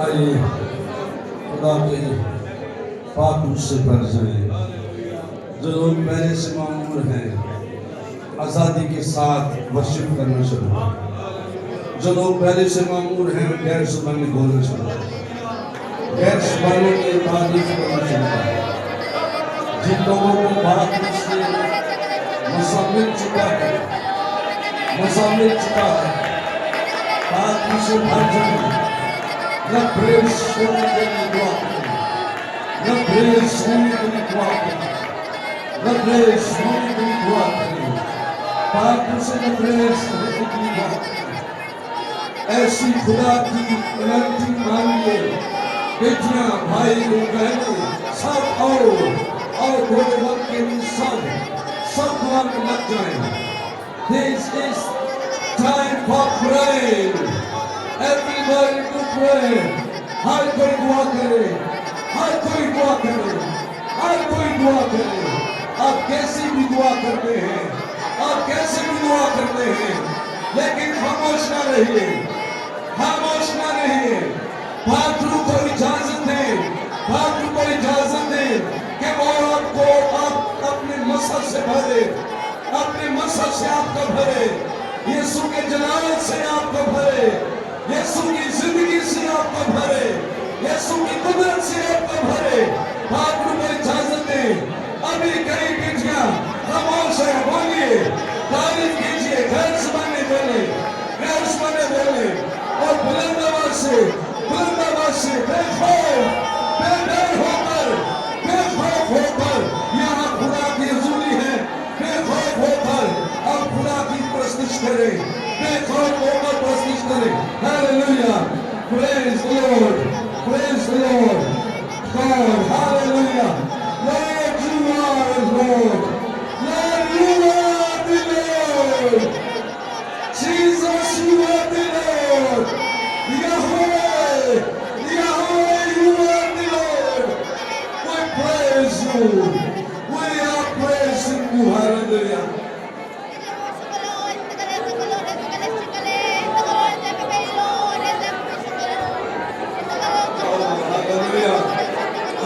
آئیے خدا کے پاک سے پر جائیں. جو لوگ پہلے سے معمور ہیں آزادی کے ساتھ ورشپ کرنا شروع کریں. جو لوگ پہلے سے معمور ہیں غیر زبانی بولنا شروع کریں. غیر زبانوں کی تعریف کرنا شروع کریں. جن لوگوں کو بات سے مسا مل چکا ہے بات سے بھر جائیں. نہ پریس ہونے کے لیے دعا کریں. نہ پریس ہونے کے لیے دعا کریں. نہ پریس ہونے کے لیے دعا کریں. بات سے نہ پریس ہونے کے لیے دعا کریں. ایسی خدا کی انرجی مانگیے. بیٹیاں بھائی اور بہنیں سب آؤ اور تھوڑے وقت کے لیے سب دعا میں لگ جائیں. This is time for praying. Everybody to pray. ہر کوئی دعا کرے. ہر کوئی دعا کرے. ہر کوئی دعا کرے. آپ کیسی بھی دعا کرتے ہیں. آپ کیسے بھی دعا کرتے ہیں. لیکن خاموش نہ رہیے. خاموش نہ رہیے. پادری کو اجازت دیں. پادری کو اجازت دیں کہ وہ آپ کو اپنے مسح سے بھرے. اپنے مسح سے آپ کو بھرے. یسوع کے جلالت سے آپ کو بھرے. یسوع کی زندگی سے آپ کو بھرے. یسوع کی قدرت سے آپ کو بھرے. پادری کو اجازت دیں. ابھی کئی بیٹیاں خاموش ہیں. بولیے. تعریف کیجئے. غیر زبانیں بولیں. غیر زبانیں بولیں. اور بلند آواز سے بے خوف بے ڈر ہو کر یہاں خدا کی حضوری ہے. بے خوف ہو کر اب خدا کی پرستش کریں. بے خوف ہو کر پرستش کریں. Hallelujah. Praise the lord. Praise the lord. God, hallelujah. Lord, you are Lord. Lord, you are the Lord. Jesus, you are the Lord. Yahweh, you are the Lord. We praise you. We are praising you. Hallelujah.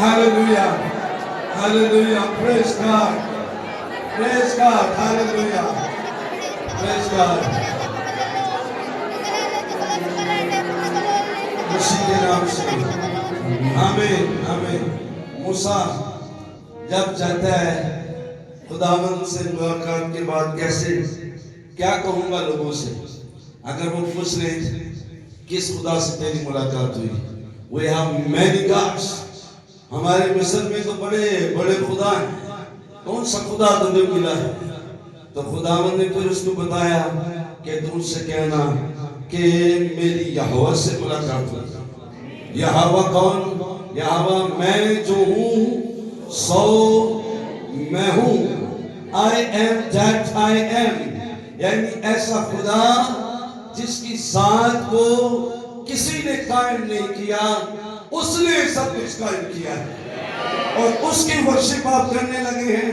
Hallelujah. Hallelujah. Praise God. Praise God. Hallelujah. Praise God. مسیح کے نام سے آمین آمین. موسیٰ جب جاتا ہے خداوند سے ملاقات کے بعد کیا کہوں گا لوگوں سے. اگر وہ پوچھ لیں کس خدا سے تیری ملاقات ہوئی. We have many gods. ہمارے مصر میں تو بڑے بڑے خدا ہیں. کون سا خدا تمہیں ملا ہے. تو خداوند نے پھر اس کو بتایا کہ تم سے کہنا کہ میری یہوہ سے ملاقات ہوئی. یہوہ کون. یہوہ میں جو ہوں سو میں ہوں. I am that I am. یعنی ایسا خدا جس کی ذات کو کسی نے قائم نہیں کیا. اس نے سب کچھ قائم کیا ہے. اور اس کی ورشپ آپ کرنے لگے ہیں.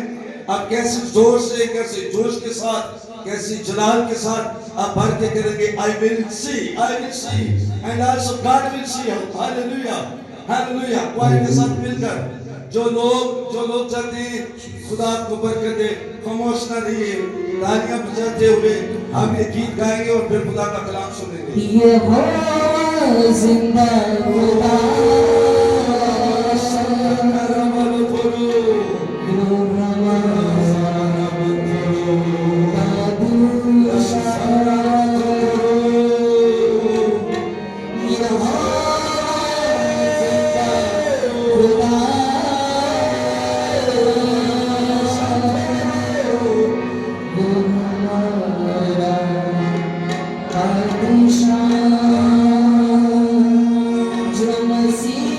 آپ کیسے زور سے کیسے جوش کے ساتھ کیسے جلال کے ساتھ آپ بھر کے کریں گے. I will see and also God will see. Hallelujah. Hallelujah. قوائن کے ساتھ مل کر جو لوگ چاہتے ہیں خدا آپ کو برکت دے. خاموش نہ رہیے. تالیاں بجاتے ہوئے ہم یہ گیت گائیں گے اور پھر خدا کا کلام سنیں گے. یہوہ زندہ خدا جو مسیح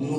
ਨੂੰ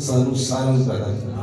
ਸਾਨੂੰ ਸਾਰਿਆਂ ਨੂੰ ਪੈਦਾ ਕੀਤਾ।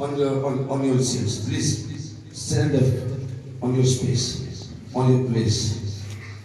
on your seats. Please stand up on your space, on your place.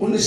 19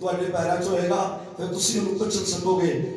ਤੁਹਾਡੇ ਪੈਰਾਂ 'ਚ ਹੋਏਗਾ, ਫਿਰ ਤੁਸੀਂ ਉਹਨੂੰ ਕੁਚਲ ਸਕੋਗੇ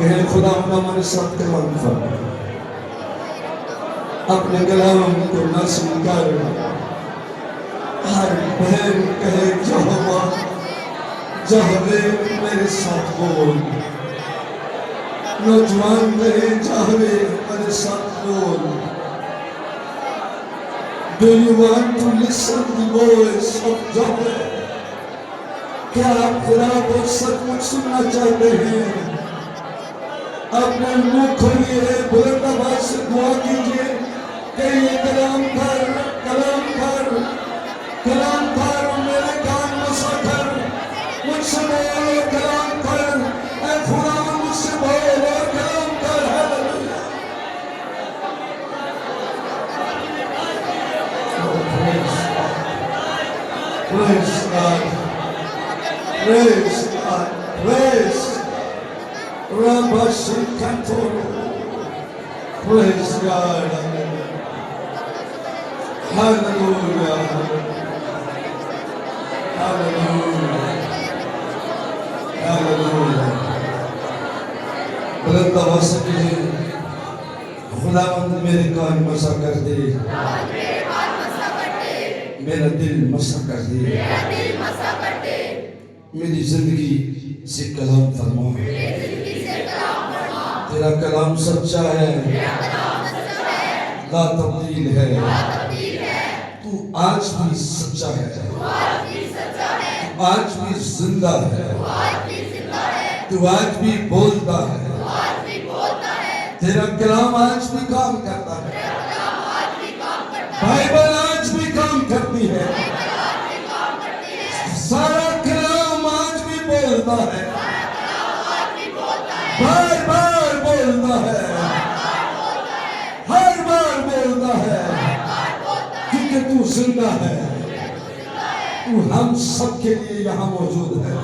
کہ خدا ہمارے ساتھ کلام فرما، اپنے کلام کو نصب کر، ہر بہن کہے یہوہ جہوے میرے ساتھ بول، نوجوان کہے جہوے میرے ساتھ بول. Do you want to listen the voice of Yahweh? کیا آپ خدا کو سچ مچ سننا چاہتے ہیں؟ اپنے منہ کھولیے، بلند آواز سے دعا کیجئے کہ یہ کلام کر، کلام کر، کلام کر، میرے کان مسا کر، مجھ سے بول اور کلام کر، اے خدا مجھ سے بول اور کلام کر. Praise God, praise God, praise Rabba Shinkantoro. Praise God. Hallelujah. Hallelujah. Hallelujah. بلند آواز سے کہیے، خداوند میرے کان مسا کر دے، میرا دل مسا کر دے، میری زندگی سے کلام فرما، تیرا کلام سچا ہے، لا تبدیل ہے، تو آج بھی سچا ہے، تو آج بھی زندہ ہے، تو آج بھی بولتا ہے، تیرا کلام آج بھی کام کرتا ہے، بائبل آج بھی کام کرتی ہے، سارا کلام آج بھی بولتا ہے، بار بار بولتا ہے، ہر بار بولتا ہے، کیونکہ تو زندہ ہے، تو ہم سب کے لیے یہاں موجود ہے.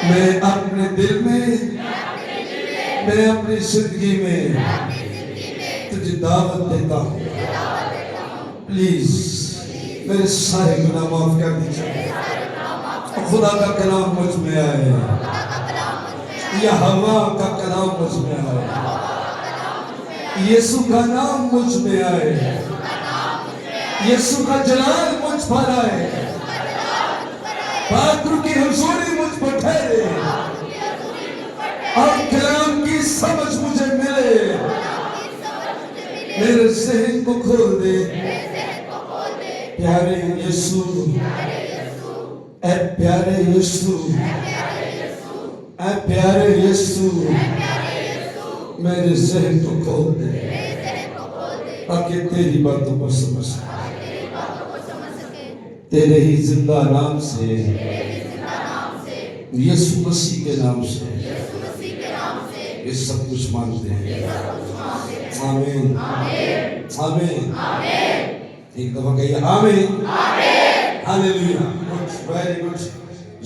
میں اپنے دل میں، میں اپنی زندگی میں تجھے دعوت دیتا ہوں، پلیز میرے سارے گناہ معاف کر دیجیے. خدا کا کلام مجھ میں آئے, یا ہوا کا کلام مجھ میں آئے, یسوع کا نام مجھ میں آئے, یسوع کا جلال مجھ پر آئے, پاک روح کی حضوری مجھ پر ٹھہرے, اور کلام کی سمجھ مجھے ملے. میرے ذہن کو کھول دے پیارے یسوع, اے پیارے یسوع, اے پیارے یسوع, میرے ذہن کو کھول دے تاکہ تیری باتوں کو سمجھ سکے. تیرے ہی زندہ نام سے, یسوع مسیح کے نام سے یہ سب کچھ مانتے ہیں. آمین, آمین, ایک دفعہ کہیے آمین, ہاللیلویا. Very good.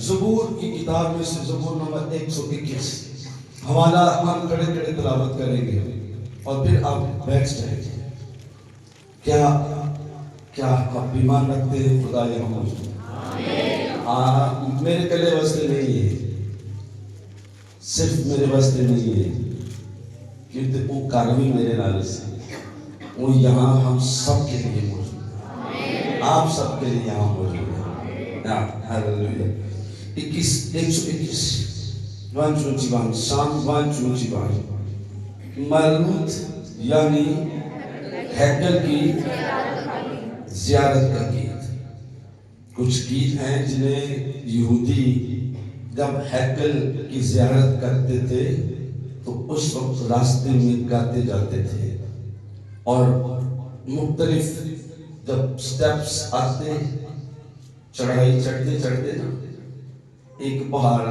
زبور کی کتاب میں سے زبور نمبر 121 حوالہ ہم کھڑے کھڑے تلاوت کریں گے اور پھر آپ بیٹھ جائیں گے. کیا آپ ایمان رکھتے ہیں خدا یہاں موجود؟ میرے کلے واسطے نہیں ہے, صرف میرے واسطے نہیں ہے, کیونکہ وہ کاروی میرے نال سے, وہ یہاں ہم سب کے لیے موجود ہے, آپ سب کے لیے یہاں موجود ہے. ہاللیلویا. 121 شام 121 ملوت یعنی ہیکل کی زیارت کا گیت. کچھ گیت ہیں جنہیں یہودی جب ہیکل کی زیارت کرتے تھے تو اس وقت راستے میں گاتے جاتے تھے, اور مختلف جب سٹیپس آتے چڑھائی چڑھتے چڑھتے ایک پہاڑ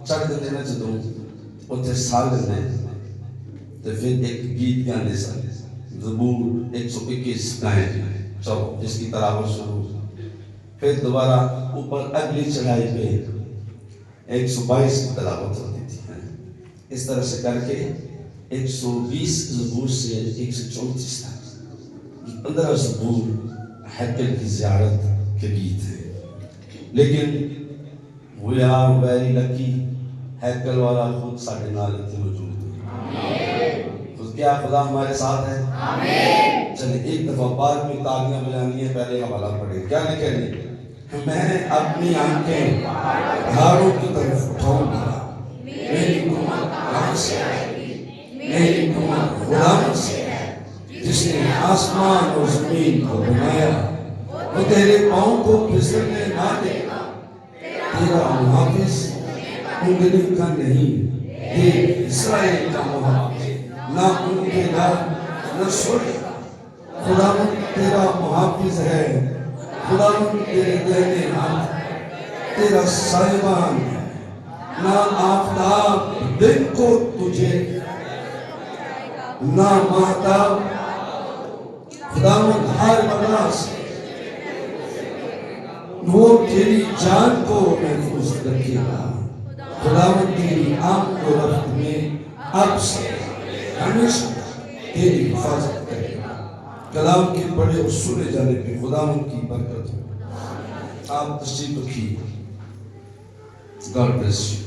چڑھ دیتے نا جدوں اتنے سال نے تو پھر ایک گیت گانے سن. زبور 121 گائیں. چلو اس کی تلاوت شروع, پھر دوبارہ اوپر اگلی چڑھائی پہ 122 کی تلاوت ہوتی تھی. اس طرح سے کر کے 120 زبور سے 134 تک 15 زبور ہیکل کی زیارت کے گیت ہیں. لیکن we are very lucky, ہیکل والا خود ساڑھے نال اتنے موجود ہے. کیا خدا ہمارے ساتھ ہے؟ چلیں ایک دفعہ بعد میں تالیاں بجانی ہے, پہلے حوالہ پڑھیں. کیا نہیں کہنے؟ میں اپنی آنکھیں پہاڑوں کی طرف اٹھاؤں گا, میری قوت کہاں سے آئے گی؟ میری قوت خدا سے ہے جس نے آسمان اور زمین کو بنایا. وہ تیرے پاؤں کو پھسلنے نہ دے گا, تیرا محافظ انگلی کا نہیں. دیکھ اسرائیل کا محافظ نہ ان کے گھر نہ چھوڑے گا. خداوند تیرا محافظ ہے, خداوند تیرے دہنے ہاتھ, تیرا سائبان ہے, نہ آفتاب دن کو تجھے نہ مہتاب. خداوند ہر بلا سے وہ تیری جان کو محفوظ رکھے گا. خداوند تیری آنکھ کو رفت میں اب سے ہمیشہ تیری حفاظت کرے گا. کلام کے پڑھے اور سنے جانے پہ خداوند کی برکت ہو. آپ تشریف رکھیے. God bless you.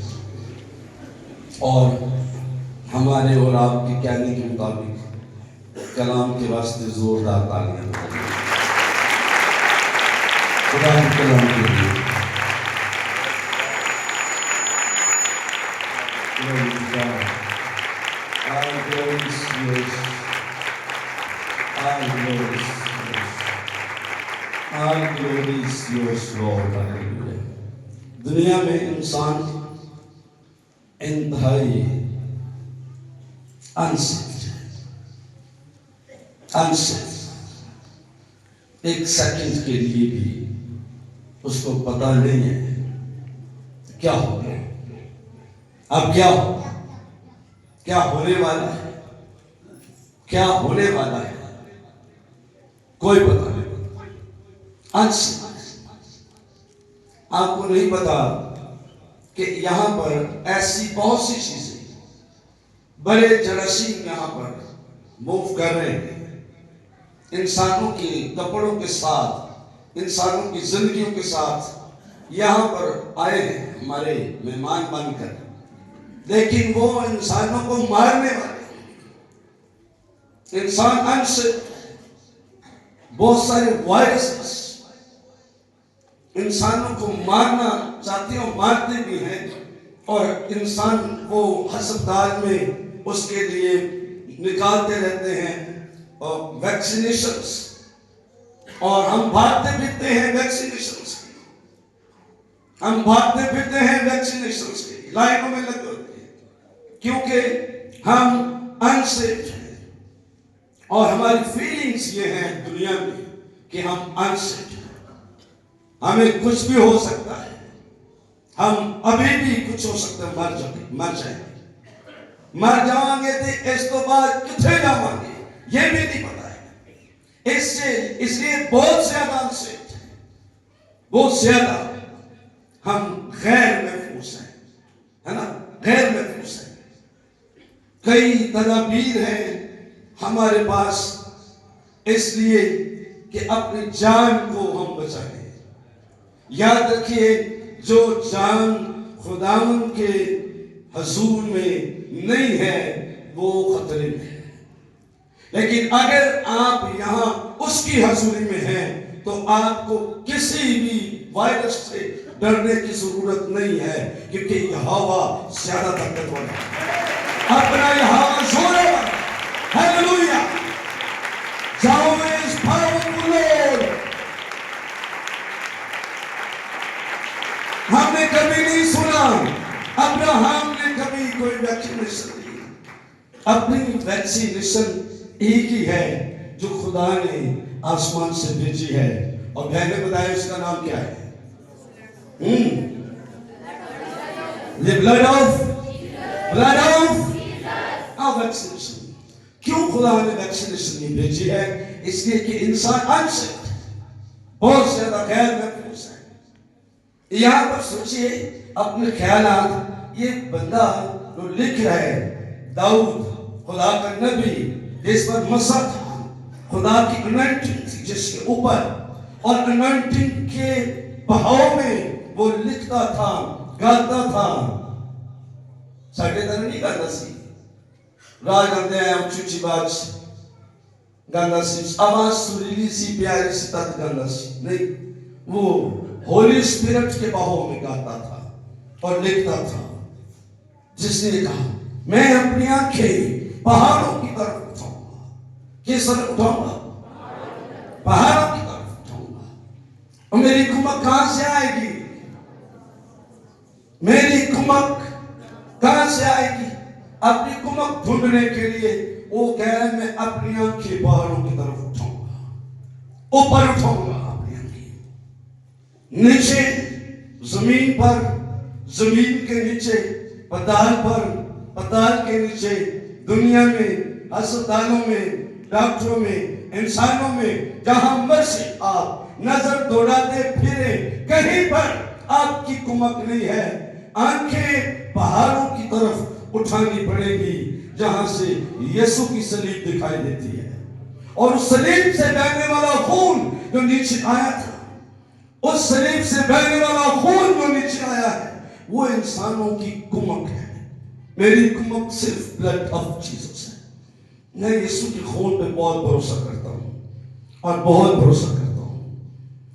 اور ہمارے اور آپ کے کہنے کے مطابق کلام کے واسطے زوردار تالیاں بجائیں. خدا کے کلام کے لیے دنیا میں انسان انتہائی انسیف ایک سیکنڈ کے لیے بھی اس کو پتہ نہیں ہے کیا ہو گیا, اب کیا ہو, کیا ہونے والا ہے, کیا ہونے والا ہے, کوئی پتہ نہیں. آپ کو نہیں پتا کہ یہاں پر ایسی بہت سی چیزیں بڑے جراثیم یہاں پر موو کر رہے ہیں انسانوں کے کپڑوں کے ساتھ، انسانوں کی زندگیوں کے ساتھ یہاں پر آئے ہیں ہمارے مہمان بن کر، لیکن وہ انسانوں کو مارنے والے انسان ان سے بہت سارے وائرسز انسانوں کو مارنا چاہتے ہیں، مارتے بھی ہیں، اور انسان کو ہسپتال میں اس کے لیے نکالتے رہتے ہیں اور ویکسینیشنز، اور ہم بھاگتے پھرتے ہیں ویکسینیشنز کی، ہم بھاگتے پھرتے ہیں ویکسینیشنز کی، لائنوں میں لگے ہوتے ہیں، کیونکہ ہم انسیف ہیں، اور ہماری فیلنگز یہ ہیں دنیا میں کہ ہم انسیف ہیں، ہمیں کچھ بھی ہو سکتا ہے، ہم ابھی بھی کچھ ہو سکتا ہے، مر جائیں گے تو اس تو بعد کتنے جاؤں گے یہ بھی نہیں پتا ہے، اس لیے بہت زیادہ انسیف ہیں، بہت زیادہ ہم غیر محفوظ ہیں، ہے نا، غیر محفوظ ہیں۔ کئی تدابیر ہیں ہمارے پاس اس لیے کہ اپنی جان کو ہم بچائیں۔ یاد رکھیے، جو جان خداوند کے حضور میں نہیں ہے وہ خطرے میں ہے، لیکن اگر آپ یہاں اس کی حضوری میں ہیں تو آپ کو کسی بھی وائرس سے ڈرنے کی ضرورت نہیں ہے، کیونکہ یہوہ زیادہ طاقتور ہے، اپنا یہوہ زورور، ہیلیلویا، یہوہ is powerful Lord۔ ہم نے کبھی نہیں سنا ابراہم نے کبھی کوئی ویکسینیشن دی، اپنی ویکسینیشن ایک ہی ہے جو خدا نے آسمان سے بھیجی ہے، اور میں نے بتایا اس کا نام کیا ہے؟ The blood of vaccination. کیوں خدا نے ویکسینیشن نہیں بھیجی ہے؟ اس لیے کہ انسان انسیف ہے، بہت زیادہ غیر محفوظ ہے۔ یہاں پر سوچئے اپنے خیالات، یہ بندہ جو لکھ رہا ہے داؤد خدا کا نبی، جس پر مسح تھا، خدا کی انوائنٹنگ تھی جس کے اوپر، اور انوائنٹنگ کے بہاؤ میں وہ لکھتا تھا، گاتا تھا، ساڑھے طرح نہیں گاتا سی راج گاندے ہیں ہم چوچی باج گاندہ سی، آواز سریلی سی پیاری سی تات گاندہ سی نہیں، وہ ہولی اسپیرٹ کے بہاؤ میں گاتا تھا اور لکھتا تھا، جس نے کہا میں اپنی آنکھیں پہاڑوں کی طرف اٹھاؤں گا۔ کس طرف اٹھاؤں گا؟ پہاڑوں کی طرف اٹھاؤں گا، اور میری کمک کہاں سے آئے گی؟ میری کمک کہاں سے آئے گی؟ اپنی کمک ڈھونڈنے کے لیے وہ کہہ رہے ہیں میں اپنی آنکھیں پہاڑوں کی طرف اٹھاؤں گا، اوپر اٹھاؤں گا اپنی آنکھیں، نیچے زمین پر، زمین کے نیچے پتال پر، پتال کے نیچے دنیا میں، ہسپتالوں میں، ڈاکٹروں میں، انسانوں میں، جہاں مرضی آپ نظر دوڑاتے پھرے کہیں پر آپ کی کمک نہیں ہے۔ آنکھیں پہاڑوں کی طرف اٹھانی پڑے گی جہاں سے یسوع کی صلیب دکھائی دیتی ہے، اور اس صلیب سے بہنے والا خون جو نیچے آیا تھا، اس صلیب سے بہنے والا خون جو نیچے آیا ہے وہ انسانوں کی کمک ہے۔ میری کمک صرف بلڈ آف جیسس ہے۔ میں یسوع کے خون پہ بہت بھروسہ کرتا ہوں، اور بہت بھروسہ کرتا ہوں،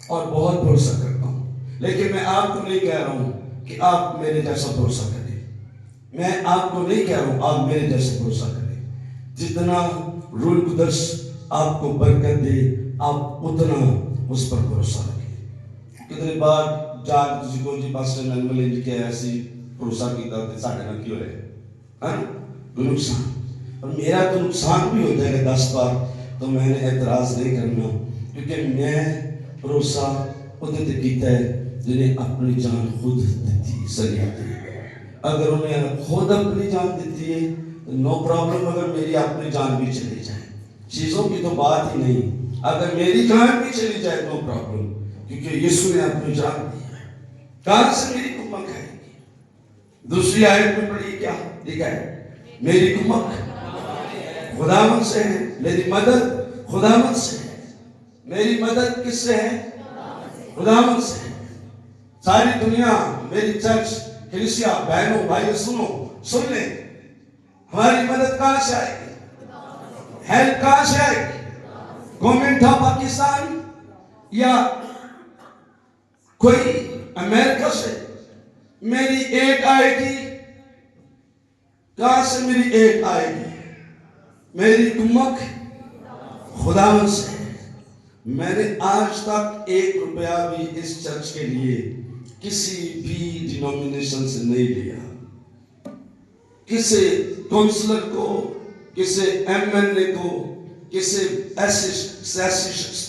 اور بہت بھروسہ کرتا ہوں، لیکن میں آپ کو نہیں کہہ رہا ہوں کہ آپ میرے جیسا بھروسہ کریں، میں آپ کو نہیں کہہ رہا ہوں آپ میرے جیسے بھروسہ کریں، جتنا روح القدس آپ کو برکت دے آپ اتنا اس پر بھروسہ رکھیں۔ کتنے بار جاگ تسی کو جی پاسٹر نرمل جی کے ایسی بھروسہ کیتا تے ساڈے نال کی ہوئے کوئی نقصان، اور میرا تو نقصان بھی ہو جائے گا 10 بار تو میں نے اعتراض نہیں کرنا، کیونکہ میں بھروسہ ادھے تے کیتا ہے جنہیں اپنی جان خود دیتی سریعتی۔ اگر انہیں خود اپنی جان دیتی ہے تو نو پرابلم، اگر میری اپنی جان بھی چلی جائے، چیزوں کی تو بات ہی نہیں، اگر میری جان بھی چلی جائے نو پرابلم، کیونکہ یسوع نے اپنی جان دی ہے۔ کہاں سے میری کمک آئے گی؟ دوسری آیت میں پڑھی کیا لکھا ہے؟ میری کمک خداوند سے ہے، میری مدد خداوند سے ہے. میری مدد کس سے ہے؟ خداوند سے ہے. ساری دنیا میری چرچ کلیسیا بہنوں بھائیوں سن لیں. ہماری مدد کہاں سے آئے گی؟ ہیلپ کہاں سے آئے گی؟ گورنمنٹ آف پاکستان یا کوئی امریکہ سے میری ایڈ آئے گی؟ کہاں سے میری ایڈ آئے گی؟ میری کمک خداوند سے ہے. میں نے آج تک 1 روپیہ بھی اس چرچ کے لیے کسی بھی ڈینومینیشن سے نہیں لیا. کسی کونسلر کو، کسی ایم این اے کو، کسی ایسے شخص،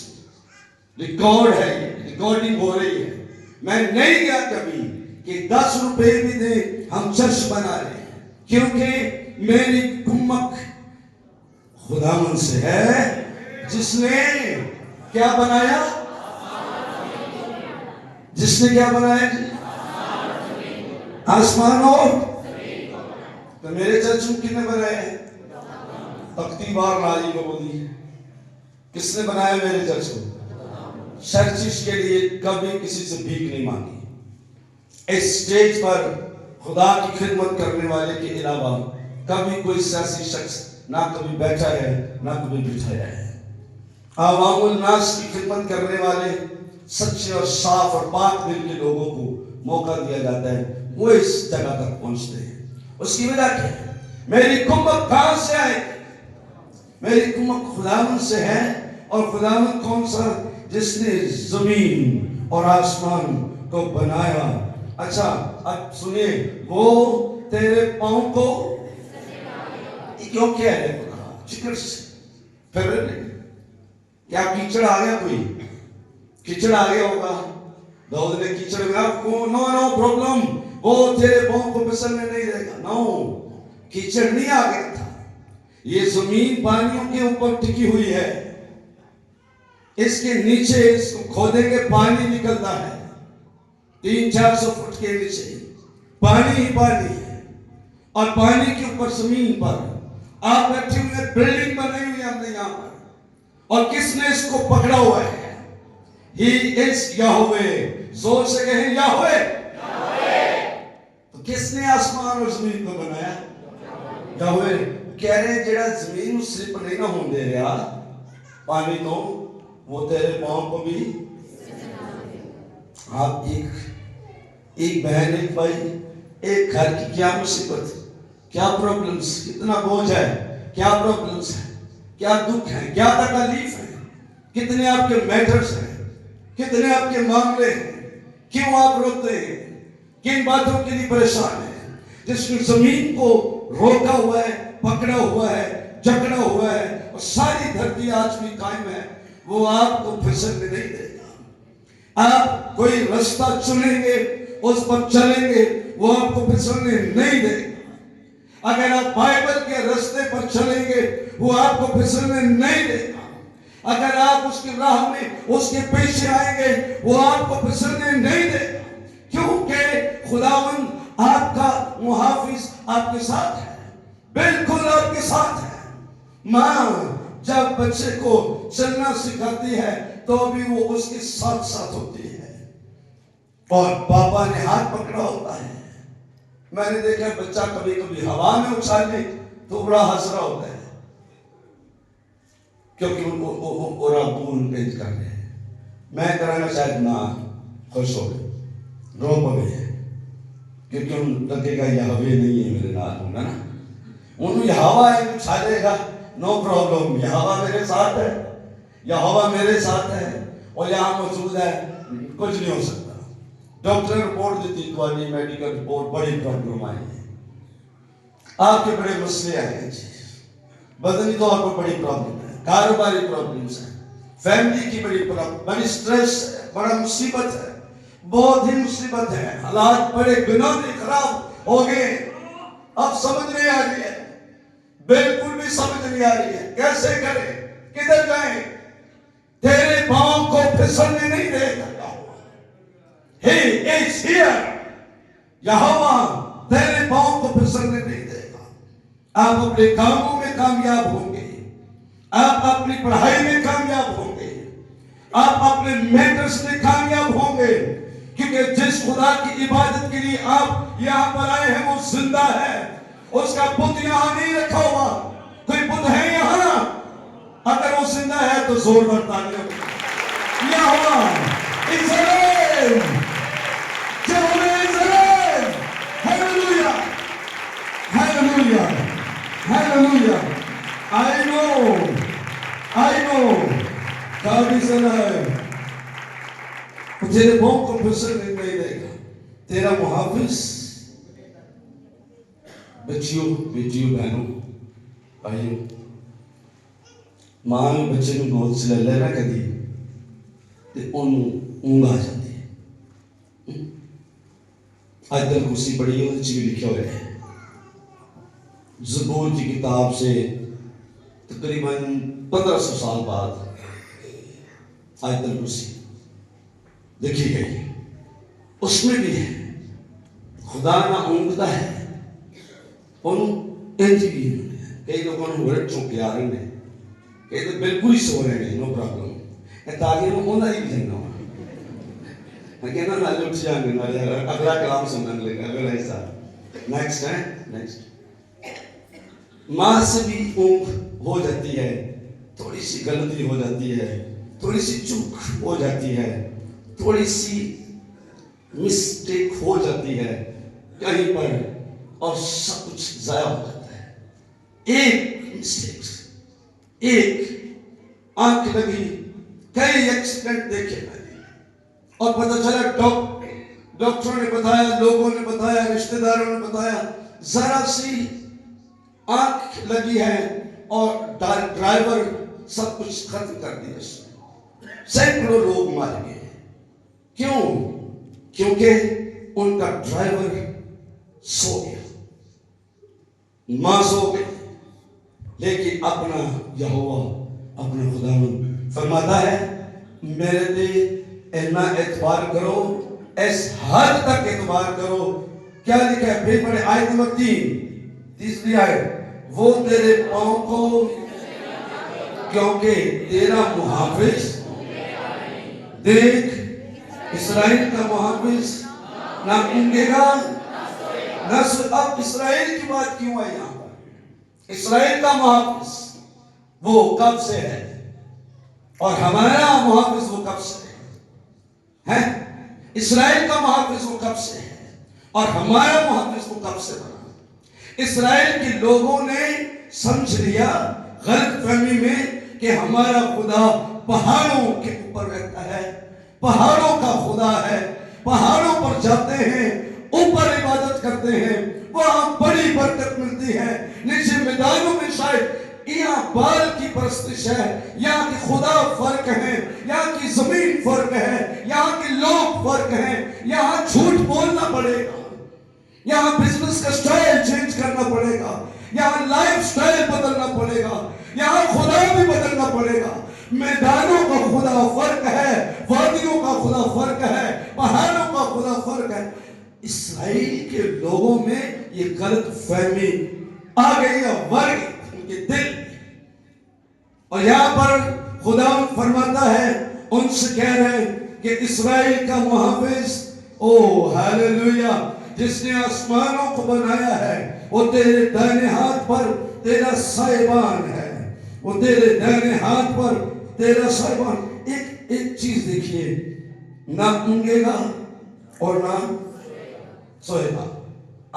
ریکارڈ ہے، یہ ریکارڈنگ ہو رہی ہے. میں نہیں گیا کبھی کہ 10 روپے بھی دیں ہم چرچ بنا رہے ہیں، کیونکہ میری کمک خداوند سے ہے جس نے کیا بنایا؟ جس نے کیا بنایا جی؟ آسمان اور تو میرے چرچ میں کس نے بنایا ہے؟ تختی بار راجی کو بولی کس نے بنایا میرے چرچ کو؟ چرچ کے لیے کبھی کسی سے بھیک نہیں مانگی. اس سٹیج پر خدا کی خدمت کرنے والے کے علاوہ کبھی کوئی سیاسی شخص نہ کبھی بیٹھا ہے نہ کبھی بٹھایا ہے. عوام الناس کی خدمت کرنے والے سچے اور صاف اور پاک دل کے لوگوں کو موقع دیا جاتا ہے، وہ اس جگہ تک پہنچتے ہیں. اس کی وجہ کیا ہے؟ میری کمک کہاں سے آئے؟ میری کمک خداوند سے ہے. اور خداوند کون سا؟ جس نے زمین اور آسمان کو بنایا. اچھا اب سنیے، وہ تیرے پاؤں کو کیوں کیا ہے؟ چکر سے پھر کیا کیچڑ آ گیا؟ کوئی کیچڑ آ گیا ہوگا. داؤد نے کیچڑ میں آپ کو نو پرابلم، وہ تیرے پاؤں کو پھسلنے نہیں دے گا. نو، کیچڑ نہیں آ گیا تھا. یہ زمین پانیوں کے اوپر ٹکی ہوئی ہے. اس کے نیچے اس کو کھودیں گے پانی نکلتا ہے. 300-400 فٹ کے نیچے پانی ہی پانی ہے. اور پانی کے اوپر زمین پر آپ بیٹھے ہوئے، بلڈنگ بنائی ہوئی ہم نے یہاں پر. اور کس نے اس کو پکڑا ہوا ہے؟ ہی از یہوہ. زور سے کہیں یہوہ. تو کس نے آسمان اور زمین کو بنایا؟ یہوہ. کہہ رہے ہیں جڑا زمین سلپ نہیں نہ ہون دے رہا پانی تو وہ تیرے پاؤں کو بھی. آپ ایک بہن، ایک بھائی، ایک گھر کی کیا مصیبت، کیا پرابلمز، کتنا بوجھ ہے، کیا پرابلمز ہے، کیا دکھ ہے، کیا تکلیف ہے، کتنے آپ کے میٹرز ہیں، کتنے آپ کے معاملے ہیں، کیوں آپ روتے ہیں، کن باتوں کے لیے پریشان ہیں. جس نے زمین کو روکا ہوا ہے، پکڑا ہوا ہے، جکڑا ہوا ہے، اور ساری دھرتی آج بھی قائم ہے، وہ آپ کو پھسلنے نہیں دے گا. آپ کوئی رستہ چنیں گے، اس پر چلیں گے، وہ آپ کو پھسلنے نہیں دے گا. اگر آپ بائبل کے رستے پر چلیں گے، وہ آپ کو پھسلنے نہیں دے گا. اگر آپ اس کی راہ میں اس کے پیچھے آئیں گے، وہ آپ کو پھسلنے نہیں دے گا. کیونکہ خداوند آپ کا محافظ آپ کے ساتھ ہے، بالکل آپ کے ساتھ ہے. ماں جب بچے کو چلنا سکھاتی ہے تو بھی وہ اس کے ساتھ ساتھ ہوتی ہے، اور پاپا نے ہاتھ پکڑا ہوتا ہے. میں نے دیکھا بچہ کبھی کبھی ہوا میں اچھالے تو بڑا ہنس رہا ہوتا ہے، کیونکہ وہ دور پیج کر رہے ہیں. میں کرانا شاید نہ خوش ہو گئے، رو پڑے، کیونکہ ان لگے گا یہ ہوے نہیں ہے میرے نال ہوگا نا. انہوں یہ ہوا ہے اچھالے گا، نو پرابلم، یہ ہوا میرے ساتھ ہے، یہ ہوا میرے ساتھ ہے، اور یہاں موجود ہے، کچھ نہیں ہو سکتا. ڈاکٹر نے رپورٹ دیتی، تمہاری میڈیکل رپورٹ بڑی پرابلم آئی ہے، آپ کے بڑے مسئلے آئے ہیں جی، بدنی طور پر بڑی پرابلم ہے، کاروباری پرابلمز ہیں، فیملی کی بڑی پرابلم، بڑی سٹریس ہے، بڑا مصیبت ہے، بہت ہی مصیبت ہے. حالات بڑے گناہ خراب ہو گئے. اب سمجھ نہیں آ رہی ہے، بالکل بھی سمجھ نہیں آ رہی ہے، کیسے کریں، کدھر جائیں. تیرے پاؤں کو پھسلنے نہیں دے گا. He is here. یہوہ تیرے پاؤں کو پھسلنے نہیں دے گا. آپ اپنے کاموں میں کامیاب ہوں گے، آپ اپنی پڑھائی میں کامیاب ہوں گے، آپ اپنے میٹرز میں کامیاب ہوں گے، کیونکہ جس خدا کی عبادت کے لیے آپ یہاں پر آئے ہیں وہ زندہ ہے، اس کا بت یہاں نہیں رکھا ہوا۔ کوئی بت ہے یہاں؟ اگر وہ زندہ ہے تو زور برتانے Yahweh Israel, Jehovah Israel, hallelujah hallelujah hallelujah. I know God is alive۔ تیرے پاؤں کو پھسل نہیں دے گا، تیرا محافظ۔ بچیوں بہنوں بھائیوں، ماں بچے نوں گود چ لے نہ کدی تے اونوں اونگ آ جاتی ہے۔ آیت الکرسی پڑھی ہے، اس میں لکھا ہوا ہے زبور کی کتاب سے تقریباً 1500 سال بعد آیت الکرسی لکھی گئی۔ اس میں بھی ہے خدا نہ اونگتا ہے، انج بھی کئی لوگوں نے ورڈ چونکے آ رہے ہیں، کئی تو بالکل ہی سو رہے ہیں، نو پرابلم۔ اے تعلیم ہونا ہی بھی جنگا ہوا میں کہنا نہ لوٹ جانے نہ اگلا کلام سننے لگا، اگلا ایسا نیکسٹ ہے نیکسٹ۔ ماں سے بھی اونگ ہو جاتی ہے، تھوڑی سی غلطی ہو جاتی ہے، تھوڑی سی چوک ہو جاتی ہے، تھوڑی سی مسٹیک ہو جاتی ہے کہیں پر، اور سب کچھ ضائع ہو جاتا ہے۔ ایک مسٹیک، ایک آنکھ لگی، کئی ایکسیڈنٹ دیکھے میں نے، اور پتہ چلا ڈاکٹروں نے بتایا، لوگوں نے بتایا، رشتہ داروں نے بتایا، ذرا سی آنکھ لگی ہے اور ڈرائیور سب کچھ ختم کر دیا اس نے، سینکڑوں لوگ مار گئے۔ کیوں؟ کیونکہ ان کا ڈرائیور سو گیا، ماں سو گئی، لیکن اپنا یہوہ اپنا خدا فرماتا ہے میرے لیے اتنا اعتبار کرو، اس حد تک اعتبار کرو۔ کیا لکھا ہے؟ پھر پڑھے آیت نمبر 3 تیسری آیت، وہ تیرے پاؤں کو کیونکہ تیرا محافظ، دیکھ اسرائیل کا محافظ نہ اونگے گا نہ سوئے۔ اب اسرائیل کی بات کیوں ہے یہاں پر؟ اسرائیل کا محافظ وہ کب سے ہے، اور ہمارا محافظ وہ کب سے ہے؟ اسرائیل کا محافظ وہ کب سے ہے، اور ہمارا محافظ وہ کب سے بنا؟ اسرائیل کے لوگوں نے سمجھ لیا غلط فہمی میں کہ ہمارا خدا پہاڑوں کے اوپر رہتا ہے، پہاڑوں کا خدا ہے، پہاڑوں پر جاتے ہیں، اوپر عبادت کرتے ہیں، وہاں بڑی برکت ملتی ہے۔ نیچے میدانوں میں شاید یہاں بال کی پرستش ہے، یہاں کی خدا فرق ہے، یہاں کی زمین فرق ہے، یہاں کے لوگ فرق ہیں، یہاں جھوٹ بولنا پڑے گا، یہاں بزنس کا سٹائل چینج کرنا پڑے گا، یہاں لائف سٹائل بدلنا پڑے گا، یہاں خدا بھی بدلنا پڑے گا۔ میدانوں کا خدا فرق ہے، وادیوں کا خدا فرق ہے، پہاڑوں کا خدا فرق ہے۔ اسرائیل کے لوگوں میں یہ غلط فہمی آ گئی ہے، ورگ ان کے دل میں، اور یہاں پر خدا فرماتا ہے، ان سے کہہ رہے ہیں کہ اسرائیل کا محافظ، او ہیلیلویا، جس نے آسمانوں کو بنایا ہے، وہ تیرے دائنے ہاتھ پر تیرا سائبان ہے، وہ تیرے دائنے ہاتھ پر تیرا سائبان۔ ایک چیز دیکھیے، نہ اونگے گا اور نہ سوئے گا۔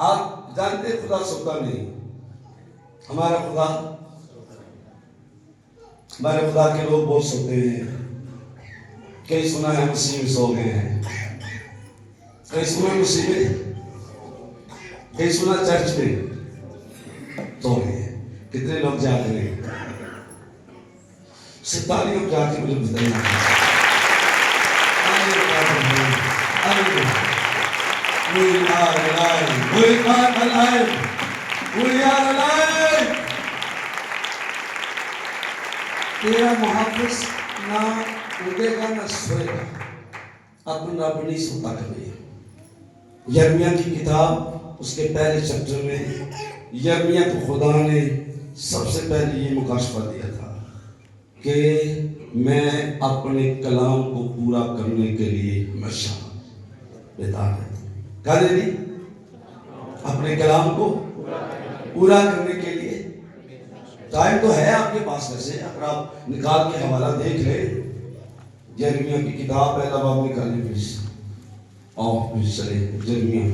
آپ جانتے خدا سوتا نہیں، ہمارا خدا کے لوگ بہت سوتے ہیں، کئی سنا ہے مسیح میں سو گئے ہیں، کئی سنا مسیح میں، کئی سنا چرچ میں سو گئے ہیں، کتنے لوگ جاگ رہے ہیں؟ 47 جا کے مجھے بتائیے۔ We are alive. We are alive. We are alive. تیرا محافظ نہ اڑے گا نہ سوئے گا، اپنا رب نہیں سوتا کبھی۔ یرمیہ کی کتاب اس کے پہلے چیپٹر میں یرمیہ کو خدا نے سب سے پہلے یہ مکاشفہ دیا تھا، کہ میں اپنے کلام کو پورا کرنے کے لیے ہمیشہ بیدار رہتا ہوں. کہا جی اپنے کلام کو پورا کرنے کے لیے. ٹائم تو ہے آپ کے پاس ویسے، اگر آپ نکال کے حوالہ دیکھ لیں. یرمیہ کی کتاب پہلا باب نکال لیں پلیز. پلیز چلے یرمیہ.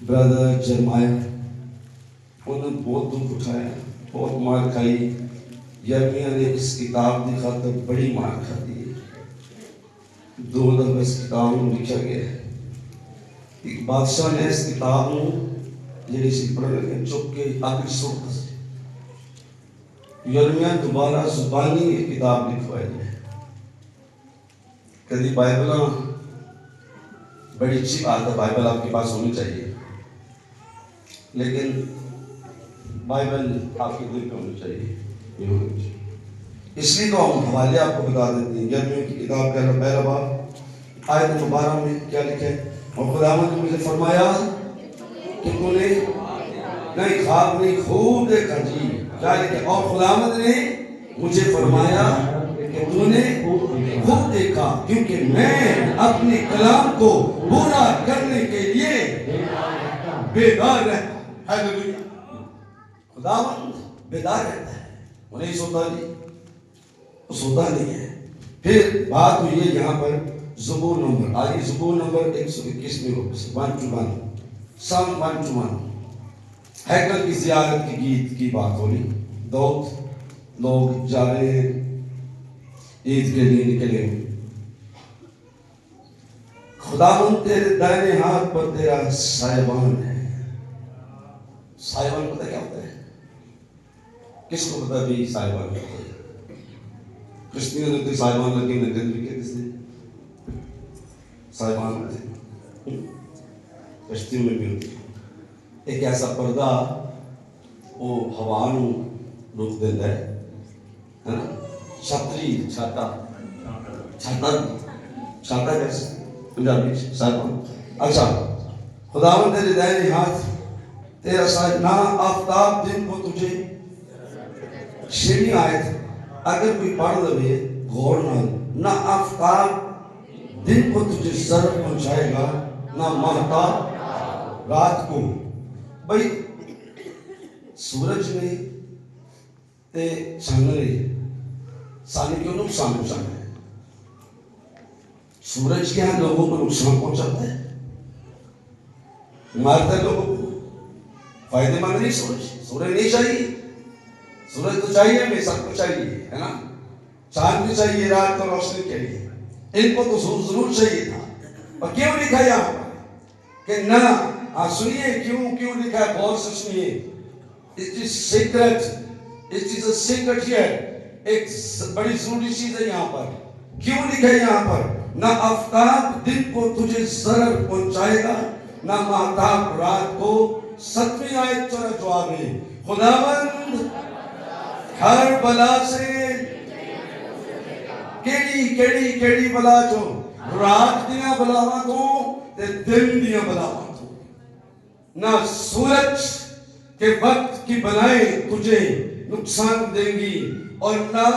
برادر جرمایا انہوں نے بہت دکھ اٹھایا، بہت مار کھائی. یرمیہ نے اس کتاب کی خاطر بڑی مار کھاتی ہے. 2 دفعہ اس کتاب میں لکھا گیا ہے. ایک بادشاہ نے اس کتاب میں جڑی سی پڑھ لگے چپ کے آخری سوٹ سے یرمیہ دوبارہ زبانی ایک کتاب لکھوائی ہے. کدی بائبل بڑی اچھی بات ہے، بائبل آپ کے پاس ہونی چاہیے، لیکن بائبل آپ کے دل پہ ہونی چاہیے. اس لیے تو ہم حوالے آپ کو بتا دیتے ہیں. یرمیہ کی کتاب کا پہلا باب آیت نمبر 12 میں کیا لکھا ہے؟ اور خداوند نے مجھے فرمایا کہ تو نے نہیں خواب نہیں خوب دیکھا. جی کیا لکھا؟ اور خداوند نے مجھے فرمایا کہ تو نے خوب دیکھا، کیونکہ میں اپنے کلام کو پورا کرنے کے لیے بیدار رہتا. ہیلیلویا. خداوند بیدار رہتا ہے، وہ نہیں سوتا. جی وہ سوتا نہیں ہے. پھر بات ہوئی ہے یہاں پر زبور نمبر. آئیے زبور نمبر 121 میں 1:1 سام 1:1 ہیکل کی زیارت کی گیت کی بات ہو رہی. داؤد لوگ جا رہے ہیں عید کے لیے نکلے. خداوند تیرے دائنے ہاتھ پر تیرا سائبان ہے. سائبان پتہ کیا ہوتا ہے؟ کس کو پتہ بھی سائبان کیا ہوتا ہے؟ کشتیوں نے تو سائبان لگے نکل بھی کہتے سے سائبان ہوتے ہیں، کشتیوں میں بھی ہوتے ہیں. ایک ایسا پردہ وہ ہوا نو روک دیتا ہے نا. چھتری چھاتا چھاتا چھاتا کیسے پنجابی سائبان. اچھا خداوند تیرے دائنے ہاتھ تیرا سائب نہ آفتاب دن کو تجھے. 6ویں آیت اگر کوئی پڑھ لے غور نہ آفتاب دن کو تجھے ضرر پہنچائے گا نہ مہتاب رات کو. بھائی سورج میں تے چاندنی سانے کیوں نقصان پہنچانا ہے؟ سورج کیا لوگوں کو نقصان پہنچاتا ہے، مارتا ہے لوگوں کو. فائدے مند نہیں سورج. سورج نہیں چاہیے. سورج تو چاہیے ہمیں، سب کو چاہیے ہے نا. چاند بھی چاہیے رات کو روشنی کے لیے. ان کو تو ضرور چاہیے تھا. اور کیوں لکھا یہاں پر کہ نہ سنیے کیوں لکھا ہے؟ غور سے سنیے. It is secret. It is a secret here. ایک بڑی ضروری چیز ہے یہاں پر. کیوں لکھا ہے یہاں پر؟ نہ آفتاب دن کو تجھے ضرر پہنچائے گا نہ مہتاب رات کو. 7ویں آیت چورا جواب ہے خداوند ہر بلا سے کیڑی بلا جو رات دیاں بلاواں تو تے دن دیاں بلاواں تو. نہ سورج کے وقت کی بلائیں تجھے نقصان دیں گی اور نہ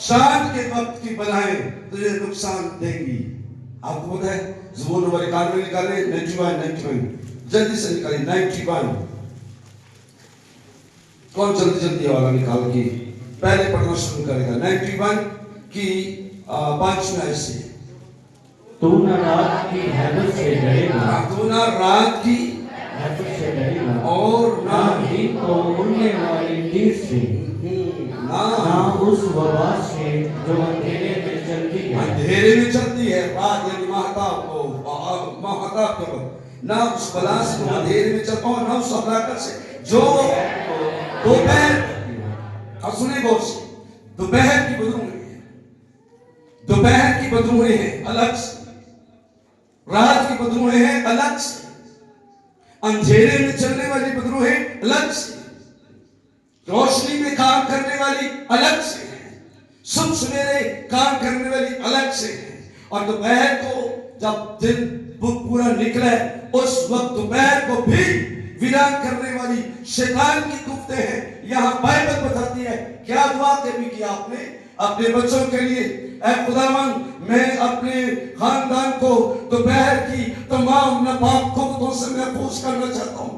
چاند کے وقت کی بلائیں تجھے نقصان دیں گی. آپ کو پتہ ہے زبور نمبر 91 نکالے 91 جلدی سے نکالے 91. کون جلدی حوالہ نکال کے پہلے پڑھنا شروع کرے گا؟ 91 کی 5ویں آیت سے. تو نہ رات کی ہیبت سے ڈرے گا، تو نہ رات کی ہیبت سے ڈرے گا اور نہ دن کو اڑنے والی تیر سے، نہ اس وبا سے جو اندھیرے میں چلتی ہے. اندھیرے میں چلتی ہے رات یعنی مہتاب کو مہتاب کے وقت. نہ اس بلا سے جو اندھیرے میں چلتا ہوں، نہ اس ہلاکت سے جو دوپہر. اور سنیں غور سے، دوپہر کی بدروہیں ہیں، دوپہر کی بدروہیں ہیں الگ سے، رات کی بدروہیں ہیں الگ سے، اندھیرے میں چلنے والی بدروہیں الگ سے، روشنی میں کام کرنے والی الگ سے ہیں، صبح سویرے کام کرنے والی الگ سے ہیں. اور دوپہر کو جب دن پورا نکلے اس وقت دوپہر کو بھی ویران کرنے والی شیطان کی گفتیں ہیں. یہاں بائبل بتاتی ہے کیا دعا کبھی کیا آپ نے اپنے بچوں کے لیے. اے خداوند میں اپنے خاندان کو دوپہر کی تمام ناپاک قوتوں سے محفوظ کرنا چاہتا ہوں.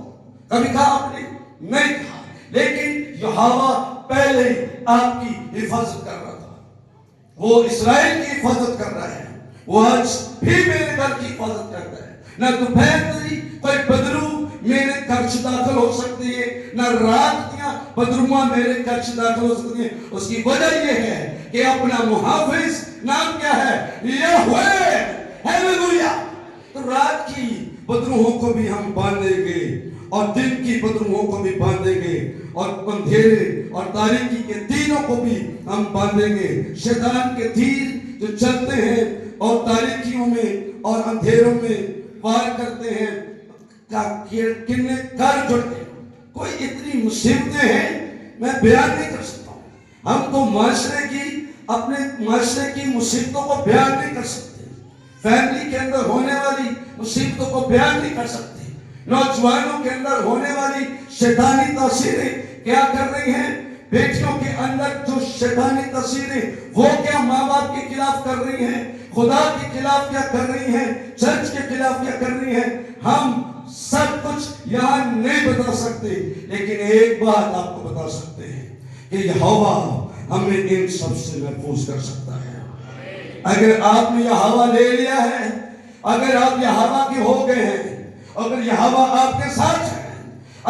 کبھی کہا آپ نے؟ نہیں کہا. لیکن یہوہ پہلے آپ کی حفاظت کر رہا تھا. وہ اسرائیل کی حفاظت کر رہا ہے. وہ آج بھی میرے گھر کی حفاظت کرتا ہے. نہ دوپہر تری کوئی بدرو میرے گھر سے داخل ہو سکتی ہے, نہ رات دیا بدروما میرے گھر سے داخل ہو سکتی ہے. اس کی وجہ یہ ہے کہ اپنا محافظ نام کیا ہے؟ یہوہ. ہیلیلویا. تو رات کی بدروہوں کو بھی ہم باندھیں گے اور دن کی بدروہوں کو بھی باندھیں گے اور اندھیرے اور تاریکی کے تیروں کو بھی ہم باندھیں گے. شیطان کے تیر جو چلتے ہیں اور تاریکیوں میں اور اندھیروں میں وار کرتے ہیں, کتنے کر جڑتے. کوئی اتنی مصیبتیں ہیں میں بیان نہیں کر سکتا ہوں. ہم تو معاشرے کی اپنے معاشرے کی مصیبتوں کو بیان نہیں کر سکتے. فیملی کے اندر ہونے والی مصیبتوں کو بیان نہیں کر سکتے. نوجوانوں کے اندر ہونے والی شیطانی تاثیریں کیا کر رہی ہیں. بیٹیوں کے اندر جو شیطانی تاثیریں وہ کیا ماں باپ کے خلاف کر رہی ہیں, خدا کے خلاف کیا کر رہی ہیں, چرچ کے خلاف کیا کر رہی ہیں. ہم سب کچھ یہاں نہیں بتا سکتے, لیکن ایک بات آپ کو بتا سکتے ہیں کہ یہوہ ہمیں ان سب سے محفوظ کر سکتا ہے. اگر آپ نے یہوہ لے لیا ہے, اگر آپ یہوہ کے ہو گئے ہیں, اگر یہوہ آپ کے ساتھ ہے,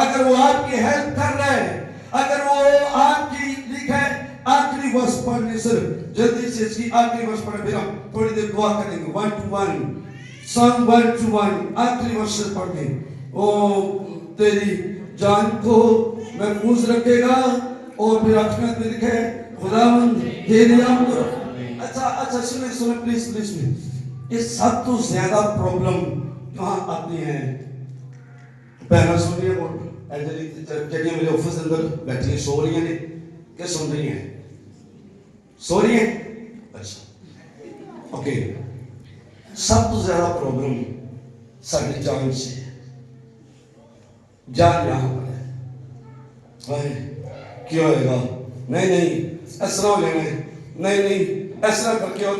اگر وہ آپ کی ہیلپ کر رہے ہیں, اگر وہ آپ کی لکھے آخری ورس پڑھنے سے جلدی سے اس کی آخری ورس پڑھیں, پھر ہم تھوڑی دیر دعا کریں گے. 1 to 1 Psalm 1 to 1 آخری ورس سے پڑھیں. وہ تیری جان کو محفوظ رکھے گا. اور پھر آخرت میں لکھے خداوند تیری آمد. اچھا سنیں پلیز میں یہ سب تو زیادہ پرابلم کہاں آتی ہیں. پہلا سنیے اور جڑیاں میرے آفس اندر بیٹھی ہیں سو رہی ہیں کہ سن رہی ہیں؟ سو رہی ہیں. اچھا اوکے. سب تو زیادہ پرابلم ساری جان سے. جان یہاں پر ہے. کیا ہوئے گا؟ نہیں اس طرح ہو لینا ہے. نہیں اس طرح کر کے ہو.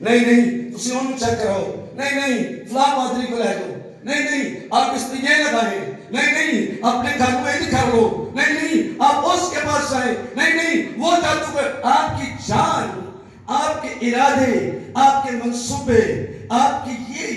نہیں تسی انہوں چیک کرو. نہیں فلاں پادری کو لے جاؤ. نہیں آپ اس پہ یہ لگائیں. نہیں اپنے گھر کو یہ کر لو. نہیں آپ اس کے پاس جائیں. نہیں وہ جادو کر. آپ کی جان, آپ کے ارادے, آپ کے منصوبے, آپ کی یہ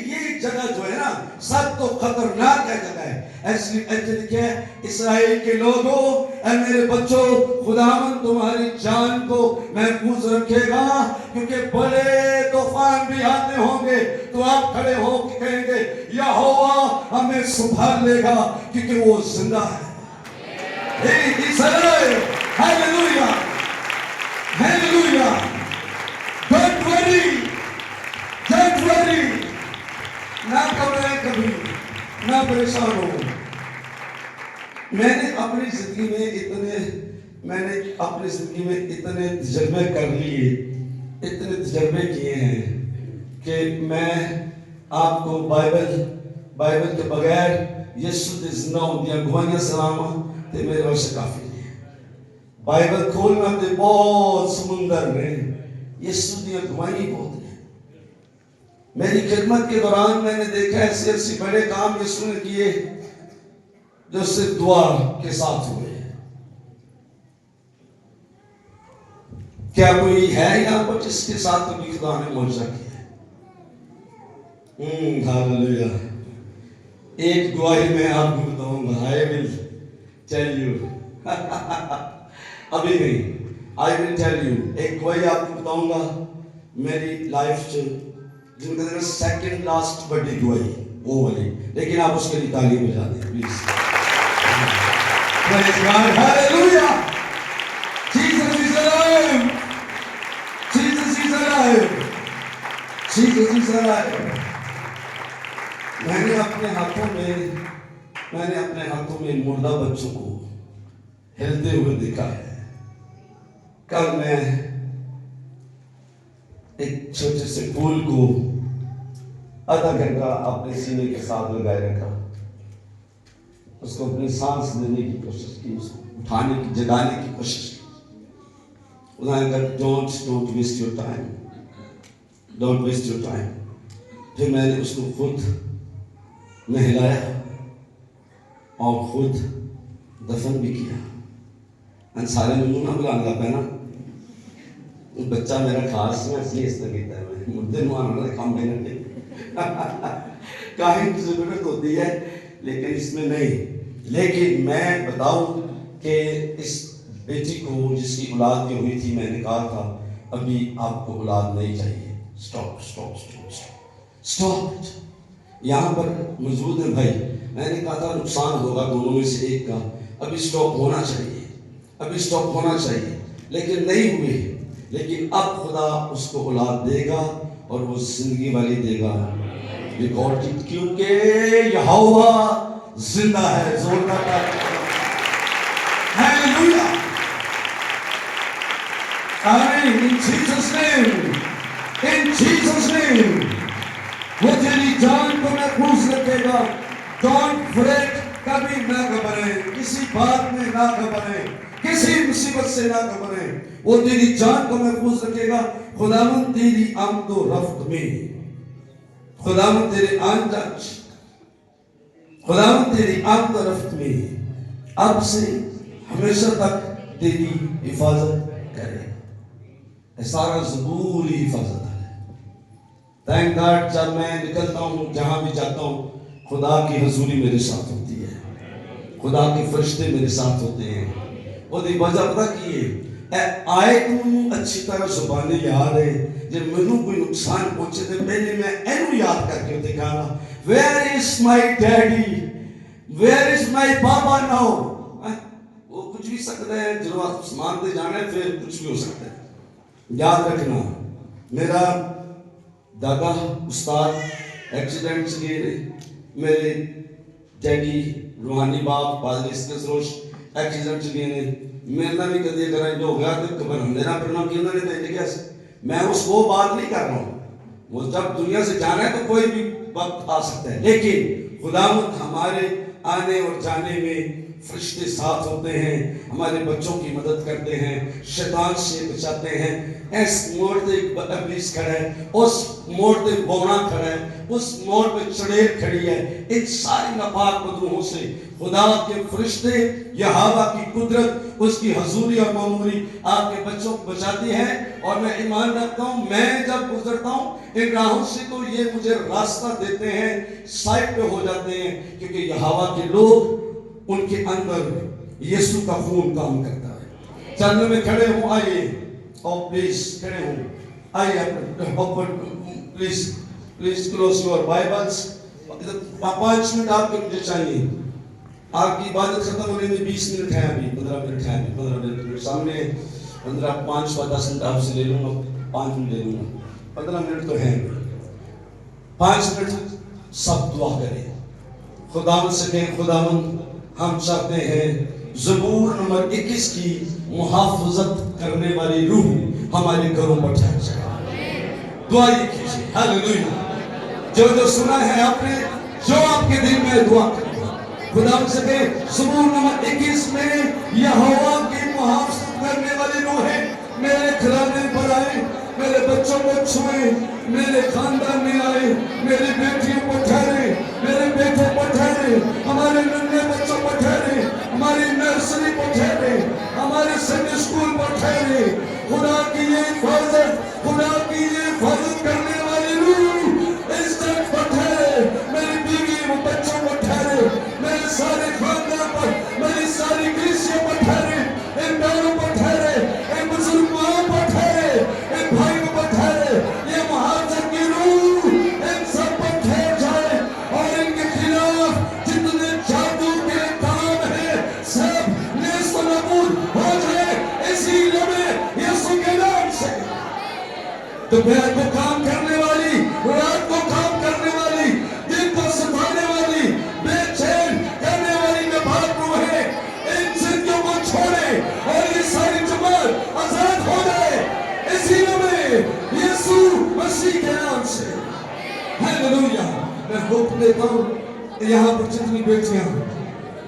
جگہ جو ہے نا سب تو خطرناک جگہ ہے. ایسے لکھے اسرائیل کے لوگوں, اے میرے بچوں, خداوند تمہاری جان کو محفوظ رکھے گا, کیونکہ بڑے طوفان بھی آتے ہوں گے تو آپ کھڑے ہو کے کہیں گے یہوہ ہمیں سنبھال لے گا کیونکہ وہ زندہ ہے. ہیلیلویا. Don't worry. نہ گھبرائیں کبھی, نہ پریشان ہو. میں نے اپنی زندگی میں اتنے تجربے کر لیے, اتنے تجربے کیے ہیں کہ میں آپ کو بائبل کے بغیر یسوع دے زندہ ہوندیاں گواہیاں سناواں تے میرے واسطے کافی ہے. بائبل کھولنا تے بہت سمندر نے, یسوع دی گواہی بہت ہے. میری خدمت کے دوران میں نے دیکھا ایسے بڑے کام یسوع نے کیے جو صرف دعا کے ساتھ ہوئے. کیا کوئی ہے یہاں پر جس کے ساتھ کبھی خدا نے معجزہ کیا ہے؟ ہاللویا. ایک گواہی میں آپ کو بتاؤں گا. I will tell you. ابھی نہیں. I will tell you. ایک گواہی آپ کو بتاؤں گا میری لائف سے, جن کا سیکنڈ لاسٹ بڑی گواہی وہ والی, لیکن آپ اس کے لیے تعلیم بجا دیں please. Praise God. Hallelujah. Jesus is alive. Jesus is alive. Jesus is alive. میں نے اپنے ہاتھوں میں مردہ بچوں کو ہلتے ہوئے دیکھا ہے. کل میں ایک چھوٹے سے پھول کو آدھا گھنٹہ اپنے سینے کے ساتھ لگائے رکھا. اس کو اپنے سانس دینے کی کوشش کی, اس کو اٹھانے کی, جگانے کی کوشش کی. انہوں نے کہا don't waste your time, don't waste your time. پھر میں نے اس کو خود نہلایا اور خود دفن بھی کیا. انصارے میں منہ نہ بلانے لگا نا, بچہ میرا خاص میں اس لیے اس طرح کہتا ہے, میں مردے نو آنے والے کام نہیں کرتے. کاہن کی ضرورت ہوتی ہے لیکن اس میں نہیں. لیکن میں بتاؤں کہ اس بیٹی کو جس کی اولاد نہیں ہوئی تھی, میں نے کہا تھا ابھی آپ کو اولاد نہیں چاہیے. اسٹاپ. یہاں پر موجود ہے بھائی, میں نے کہا تھا نقصان ہوگا دونوں میں سے ایک کا, ابھی اسٹاپ ہونا چاہیے, ابھی اسٹاپ ہونا چاہیے, لیکن نہیں ہوئے. لیکن اب خدا اس کو اولاد دے گا اور وہ زندگی والی دے گا, کیونکہ یہوہ زندہ ہے. زوردار ہیلیلویا, آمین. In Jesus name, in Jesus name. وہ تیری جان کو محفوظ رکھے گا. Don't fret, کبھی نہ گھبرے, کسی بات میں نہ گھبرے, کسی مصیبت سے نہ گھبرے. وہ تیری جان کو محفوظ رکھے گا. خداوند تیری آمد و رفت میں, خداوند تیرے خداوند تیری آمد و رفت میں اب سے ہمیشہ تک تیری حفاظت کرے. سارا ضروری حفاظت ہے. تھینک گاڈ, جب میں نکلتا ہوں جہاں بھی جاتا ہوں خدا کی حضوری میرے ساتھ ہوتی ہے, خدا کے فرشتے میرے ساتھ ہوتے ہیں. وہ دی وجہ پتہ کی ہے, آئے تو اچھی طرح زبانیں یاد ہے. جب مینوں کوئی نقصان پہنچے تو پہلے میں اینو یاد کر کے دکھانا, where is my daddy, where is my baba now. وہ کچھ بھی سکتا ہے, جنہوں آسمان دے جانا ہے پھر کچھ بھی ہو سکتا ہے. یاد رکھنا, میرا دادا استاد ایکسیڈنٹ سے گئے, میرے ڈیڈی روحانی باپ پادری اسکس روش ایکسیڈنٹ سے گئے. میرا بھی کدی اگر جو ہو گیا تو خبر ہم دینا پھرنا کیوں نہ دیتے ہیں. میں اس کو بات نہیں کر رہا ہوں, وہ جب دنیا سے جانا ہے تو کوئی بھی وقت آ سکتا ہے. لیکن خداوند ہمارے آنے اور جانے میں فرشتے ساتھ ہوتے ہیں, ہمارے بچوں کی مدد کرتے ہیں, شیطان سے بچاتے ہیں. اس موڑ پہ ابلیس کھڑا ہے, اس موڑ پہ بونا کھڑا ہے, اس موڑ پہ چڑیل کھڑی ہے. ان ساری ناپاک بدروہوں سے خدا کے فرشتے, یہوہ کی قدرت, اس کی حضوری اور معموری آپ کے بچوں کو بچاتی ہے. اور میں ایمان رکھتا ہوں, میں جب گزرتا ہوں ان راہوں سے تو یہ مجھے راستہ دیتے ہیں, سائڈ پہ ہو جاتے ہیں, کیونکہ یہوہ کے لوگ, ان کے اندر یسوع کا خون کام کرتا ہے. چندوں میں کھڑے ہوں, آئیے اور پلیز کھڑے ہوں, آئیے please close your bibles. 5 minute آپ کے مجھے چاہیے. آپ کی عبادت ختم ہونے میں 20 منٹ ہے, ابھی 15 منٹ ہے, 15 منٹ سامنے 15 5 10 منٹ آپ سے لے لوں گا, 5 منٹ لے لوں گا, 15 منٹ تو ہے. 5 منٹ سب دعا کریں, خداوند سے کہیں خداوند ہم چاہتے ہیں زبور نمبر 21 کی محافظت کرنے والی روح ہمارے گھروں پر ٹھہر جائے. دعا یہ کیجیے, ہیلیلویا. جو سنا ہے آپ نے, جو آپ کے دل میں دعا کریں, خدا سے کہیں زبور نمبر 21 میں یہوہ کی محافظت کرنے والی روح ہے میرے گھرانے پر آئے, میرے بچوں کو چھوئے, میرے خاندان میں آئے, میری بیٹیوں کو ٹھہرے, میرے بیٹوں کو ٹھہرے, ہمارے ننھے بچوں کو ٹھہرے, ہماری نرسری کو ٹھہرے, ہمارے سنڈے اسکول کو ٹھہرے. خدا کی یہ حفاظت, خدا کی یہ حفاظت کرنے والی روح اس جگہ پر ٹھہرے. میری بیوی و بچوں کو ٹھہرے, میرے سارے خاندان پر, میری ساری کلیسیوں پر ٹھہرے, ان بیٹوں پر ٹھہرے, ان بزرگ ماؤں پر ٹھہرے, ان بھائیوں پر ٹھہرے. یہ محافظت کی روح ان سب پر ٹھہر جائے, اور ان کے خلاف جتنے جادو کے کام ہیں سب نیست و نابود ہو جائے اسی لمحے یسوع کے نام سے. دوپہر کو کام کرنے والی, رات کو کام کرنے والی, دن کو ستانے والی, بے چین کرنے والی ناپاک روحیں ان زندگیوں کو چھوڑے اور یہ ساری جماعت آزاد ہو جائے اسی لمحے یسوع مسیح کے نام سے. ہیلیلویا. میں حکم دیتا ہوں یہاں پر جتنی بیٹیاں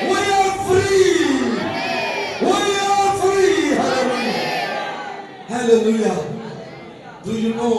We are free, we are free. Hallelujah, hallelujah. Do you know,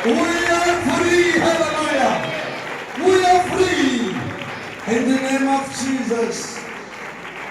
We are free. Hallelujah. We are free in the name of Jesus.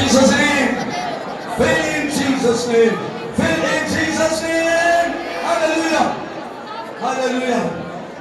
Jesus' name, fill in Jesus' name, fill in Jesus' name. Hallelujah, hallelujah.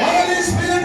Holy Spirit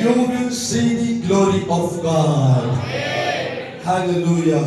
You will see the glory of God. Hallelujah.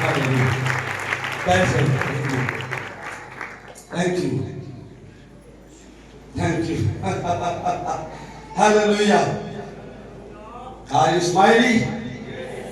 Hallelujah. Thank you. Thank you. Hallelujah. Are you smiling?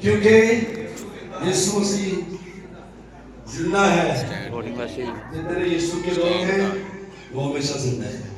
کیونکہ یسوع مسیح زندہ ہے. جتنے یسوع کے لوگ ہیں وہ ہمیشہ زندہ ہے.